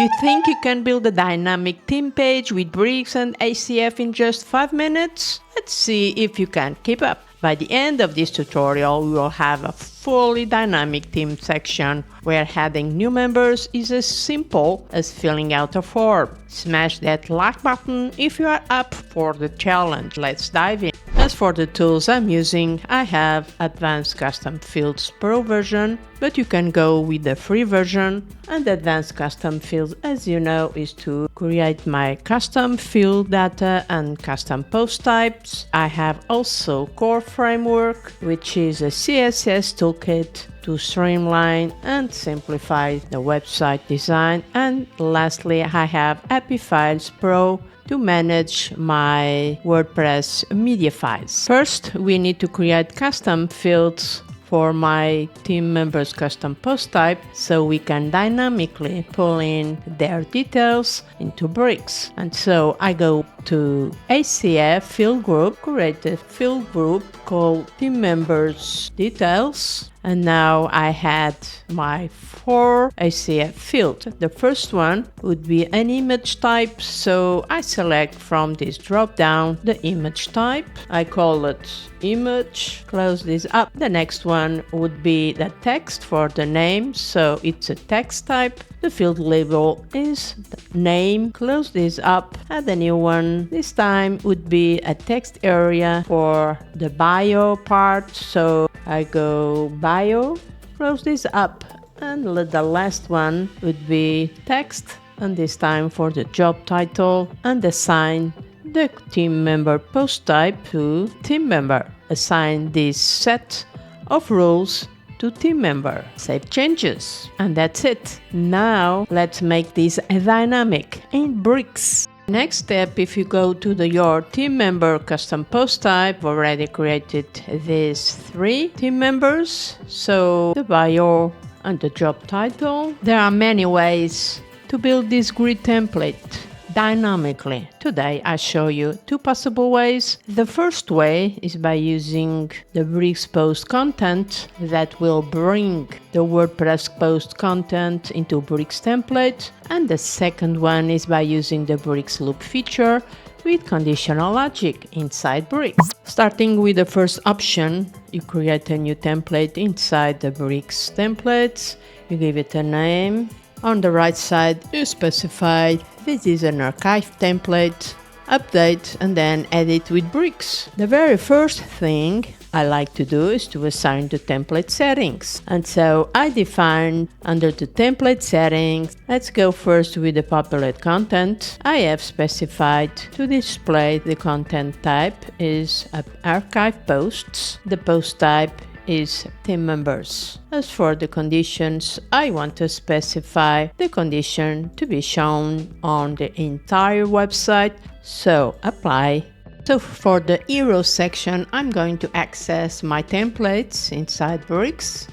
You think you can build a dynamic theme page with Bricks and ACF in just 5 minutes? Let's see if you can keep up. By the end of this tutorial, we will have a fully dynamic theme section where adding new members is as simple as filling out a form. Smash that like button if you are up for the challenge. Let's dive in. As for the tools I'm using, I have Advanced Custom Fields Pro version, but you can go with the free version. And Advanced Custom Fields, as you know, is to create my custom field data and custom post types. I have also Core Framework, which is a CSS toolkit to streamline and simplify the website design. And lastly, I have Happy Files Pro to manage my WordPress media files. First, we need to create custom fields for my team members' custom post type so we can dynamically pull in their details into Bricks. And so I go to ACF field group, create a field group called team members details. And now I had my 4 ACF fields. The first one would be an image type, so I select from this drop down the image type. I call it image, close this up. The next one would be the text for the name, so it's a text type. The field label is the name, close this up. Add a new one. This time would be a text area for the bio part, so I go bio, close this up, and the last one would be text, and this time for the job title, and assign the team member post type to team member. Assign this set of rules to team member. Save changes, and that's it. Now let's make this a dynamic in Bricks. Next step, if you go to your team member custom post type, already created these 3 team members, so the bio and the job title. There are many ways to build this grid template dynamically. Today I show you 2 possible ways. The first way is by using the Bricks post content that will bring the WordPress post content into Bricks template, and the second one is by using the Bricks loop feature with Conditional Logic inside Bricks. Starting with the first option, you create a new template inside the Bricks templates. You give it a name. On the right side, you specify this is an archive template, update, and then edit with Bricks. The very first thing I like to do is to assign the template settings. And so I define under the template settings, let's go first with the populate content. I have specified to display the content type is archive posts. The post type is team members. As for the conditions, I want to specify the condition to be shown on the entire website, so apply. So for the hero section, I'm going to access my templates inside Bricks.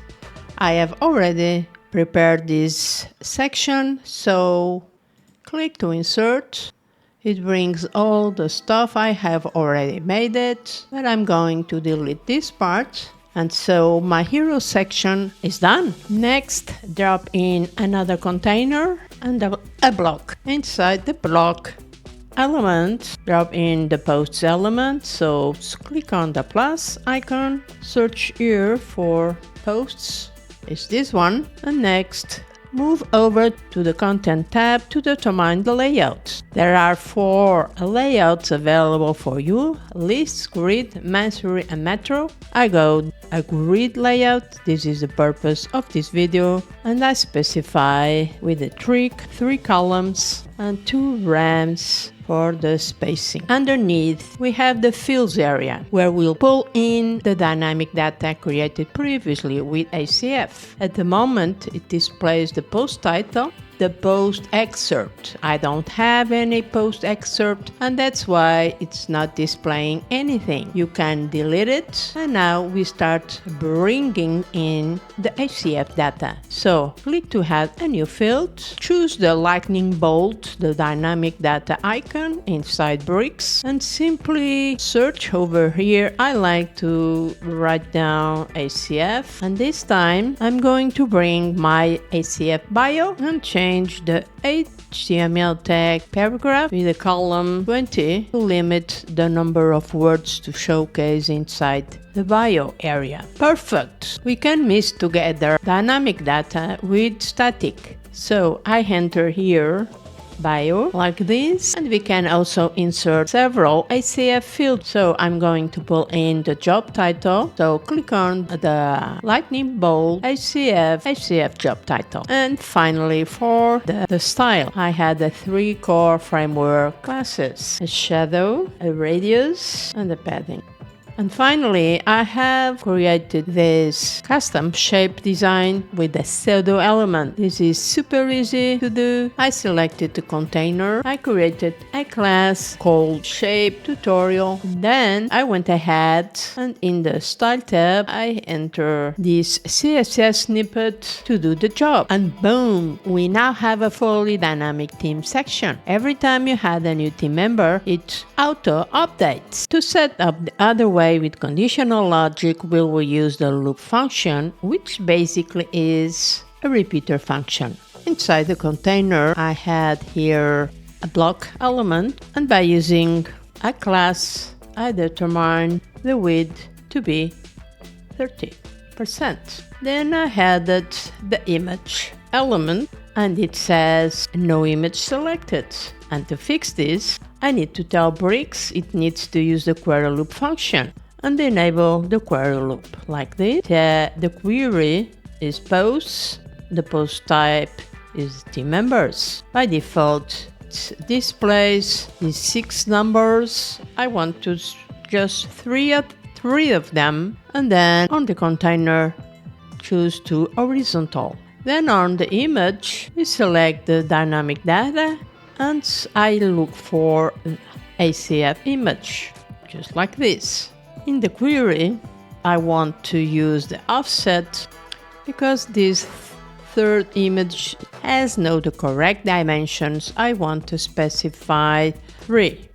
I have already prepared this section, so click to insert. It brings all the stuff. I have already made it, but I'm going to delete this part. And so my hero section is done. Next, drop in another container and a block. Inside the block element, drop in the posts element. So click on the plus icon, search here for posts. It's this one. And next, move over to the content tab to determine the layout. There are 4 layouts available for you: list, grid, mastery, and metro. I go a grid layout. This is the purpose of this video, and I specify with a trick 3 columns and 2 rams for the spacing. Underneath, we have the fields area, where we'll pull in the dynamic data created previously with ACF. At the moment, it displays the post title, the post excerpt. I don't have any post excerpt, and that's why it's not displaying anything. You can delete it, and now we start bringing in the ACF data. So click to add a new field, choose the lightning bolt, the dynamic data icon inside Bricks, and simply search over here. I like to write down ACF, and this time I'm going to bring my ACF bio and change change the HTML tag paragraph with a column 20 to limit the number of words to showcase inside the bio area. Perfect! We can mix together dynamic data with static. So I enter here bio like this, and we can also insert several ACF fields. So I'm going to pull in the job title. So click on the lightning bolt ACF job title. And finally, for the style, I had the 3 core framework classes: a shadow, a radius, and a padding. And finally, I have created this custom shape design with a pseudo element. This is super easy to do. I selected the container. I created a class called Shape Tutorial. Then I went ahead and in the Style tab, I enter this CSS snippet to do the job. And boom, we now have a fully dynamic theme section. Every time you add a new team member, it auto updates. To set up the other way with conditional logic, we will use the loop function, which basically is a repeater function. Inside the container, I had here a block element, and by using a class, I determined the width to be 30%. Then I added the image element, and it says no image selected. And to fix this, I need to tell Bricks it needs to use the query loop function and enable the query loop like this. The query is posts, the post type is team members. By default, it displays these 6 numbers. I want to just three of them, and then on the container, choose to horizontal. Then on the image, we select the dynamic data, and I look for an ACF image, just like this. In the query, I want to use the offset because this third image has no the correct dimensions. I want to specify 3.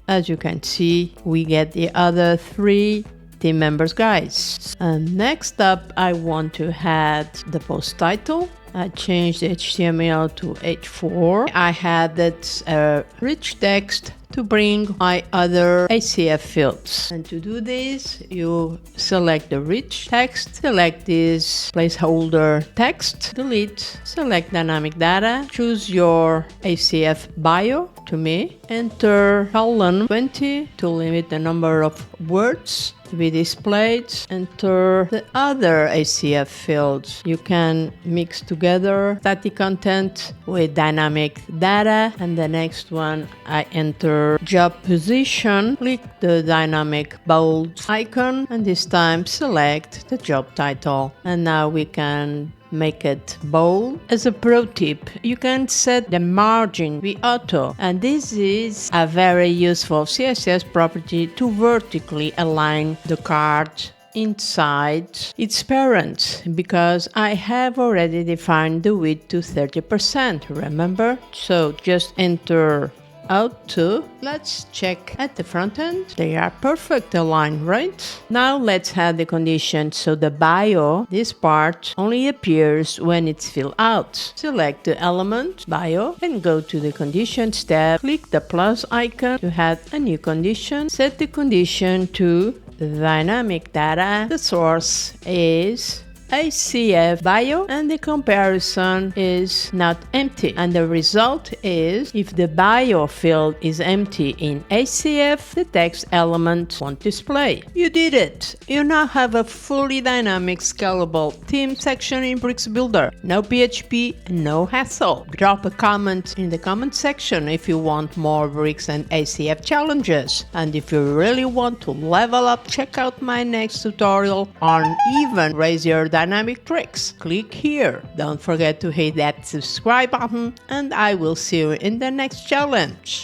As you can see, we get the other 3 team members, guys. And next up, I want to add the post title. I changed the HTML to H4. I added a rich text to bring my other ACF fields. And to do this, you select the rich text, select this placeholder text, delete, select dynamic data, choose your ACF bio, to me, enter colon 20 to limit the number of words to be displayed, enter the other ACF fields. You can mix together static content with dynamic data, and the next one I enter job position, click the dynamic bold icon, and this time select the job title. And now we can make it bold. As a pro tip, you can set the margin with auto, and this is a very useful CSS property to vertically align the card inside its parent, because I have already defined the width to 30%, remember? So just enter auto. Let's check at the front end. They are perfect aligned, right? Now let's add the condition. So the bio, this part, only appears when it's filled out. Select the element bio and go to the conditions tab. Click the plus icon to add a new condition. Set the condition to dynamic data. The source is ACF bio, and the comparison is not empty, and the result is if the bio field is empty in ACF, the text element won't display. You did it! You now have a fully dynamic scalable theme section in Bricks Builder. No PHP, no hassle. Drop a comment in the comment section if you want more Bricks and ACF challenges, and if you really want to level up, check out my next tutorial on even raise your dynamic tricks. Click here. Don't forget to hit that subscribe button, and I will see you in the next challenge.